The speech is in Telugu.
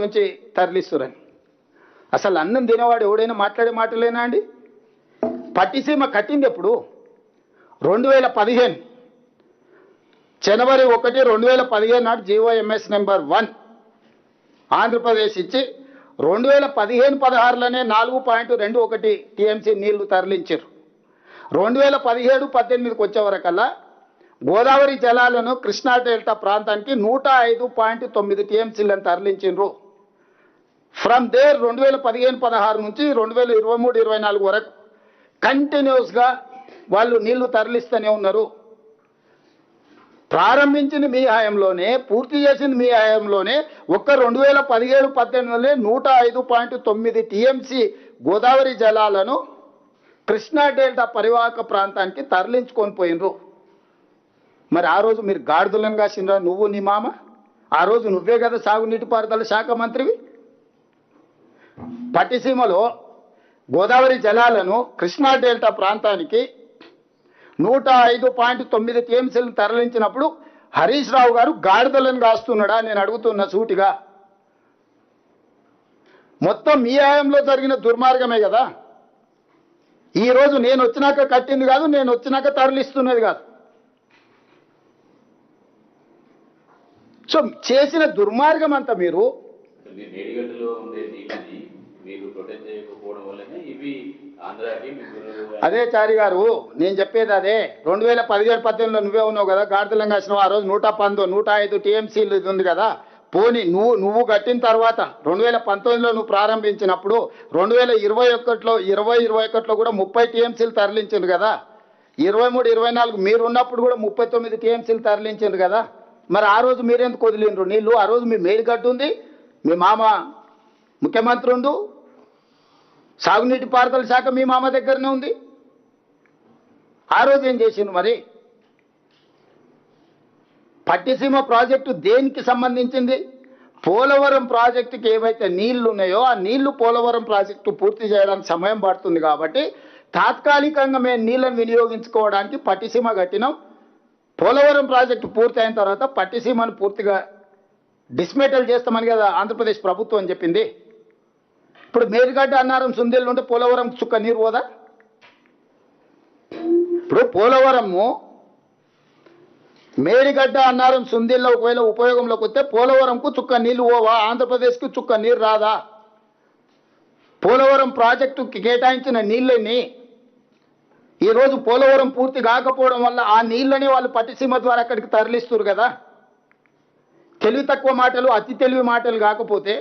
నుంచి తరలిస్తురని. అసలు అన్నం తినేవాడు ఎవడైనా మాట్లాడే మాటలేనా అండి? పట్టిసీమ కట్టింది ఎప్పుడు? 2015 జనవరి 1, 2015 నాడు జీవోఎంఎస్ నెంబర్ 1 ఆంధ్రప్రదేశ్ ఇచ్చి 2015-16లోనే 4.21 టీఎంసీ నీళ్లు తరలించారు. 2017-18కి వచ్చే వరకల్లా గోదావరి జలాలను కృష్ణా డెల్టా ప్రాంతానికి 105.9 టీఎంసీలను తరలించారు. ఫ్రమ్ దేర్ 2015-16 నుంచి 2023-24 వరకు కంటిన్యూస్గా వాళ్ళు నీళ్లు తరలిస్తూనే ఉన్నారు. ప్రారంభించింది మీ హయాంలోనే, పూర్తి చేసింది మీ హయాంలోనే. ఒక్క 2017-18లోనే 105.9 టీఎంసీ గోదావరి జలాలను కృష్ణా డెల్టా పరివాహక ప్రాంతానికి తరలించుకొని పోయినరు. మరి ఆ రోజు మీరు గాడిదలను కాసినరా? నువ్వు నీ మామ ఆ రోజు నువ్వే కదా సాగునీటిపారుదల శాఖ మంత్రివి. పట్టిసీమలో గోదావరి జలాలను కృష్ణా డెల్టా ప్రాంతానికి 105.9 టీఎంసీలను తరలించినప్పుడు హరీష్ రావు గారు గాడిదలను కాస్తున్నాడా? నేను అడుగుతున్న సూటిగా. మొత్తం మీ హయాంలో జరిగిన దుర్మార్గమే కదా. ఈరోజు నేను వచ్చినాక కట్టింది కాదు, నేను వచ్చినాక తరలిస్తున్నది కాదు. సో చేసిన దుర్మార్గం అంతా మీరు అదే చారి గారు, నేను చెప్పేది అదే. 2017-18లో నువ్వే ఉన్నావు కదా, గాడిదలం కాసినావు. ఆ రోజు 105 టీఎంసీలు ఇది ఉంది కదా. పోనీ నువ్వు కట్టిన తర్వాత 2019లో నువ్వు ప్రారంభించినప్పుడు 2021లో కూడా 30 టీఎంసీలు తరలించింది కదా. 23-24 మీరు ఉన్నప్పుడు కూడా 39 టీఎంసీలు తరలించింది కదా. మరి ఆ రోజు మీరెందుకు వదిలిండ్రు నీళ్ళు? ఆ రోజు మీ మేడిగడ్డ ఉంది, మీ మామ ముఖ్యమంత్రి ఉండు, సాగునీటి పారుదల శాఖ మీ మామ దగ్గరనే ఉంది. ఆ రోజు ఏం చేసిండు మరి? పట్టిసీమ ప్రాజెక్టు దేనికి సంబంధించింది? పోలవరం ప్రాజెక్టుకి ఏవైతే నీళ్లు ఉన్నాయో ఆ నీళ్లు పోలవరం ప్రాజెక్టు పూర్తి చేయడానికి సమయం పడుతుంది కాబట్టి తాత్కాలికంగా మేము నీళ్లను వినియోగించుకోవడానికి పట్టిసీమ కట్టినాం. పోలవరం ప్రాజెక్టు పూర్తి అయిన తర్వాత పట్టిసీమను పూర్తిగా డిస్మెటల్ చేస్తామని కదా ఆంధ్రప్రదేశ్ ప్రభుత్వం చెప్పింది. ఇప్పుడు మేడిగడ్డ అన్నారం సుందేళ్ళు ఉంటే పోలవరం చుక్క నీరు పోదా? ఇప్పుడు పోలవరము మేడిగడ్డ అన్నారం సుందేళ్ళ ఒకవేళ ఉపయోగంలోకి వస్తే పోలవరంకు చుక్క నీళ్లు పోవా? ఆంధ్రప్రదేశ్కు చుక్క నీరు రాదా? పోలవరం ప్రాజెక్టుకి కేటాయించిన నీళ్ళని ఈరోజు పోలవరం పూర్తి కాకపోవడం వల్ల ఆ నీళ్ళని వాళ్ళు పట్టిసీమ ద్వారా అక్కడికి తరలిస్తారు కదా. తెలివి తక్కువ మాటలు, అతి తెలివి మాటలు కాకపోతే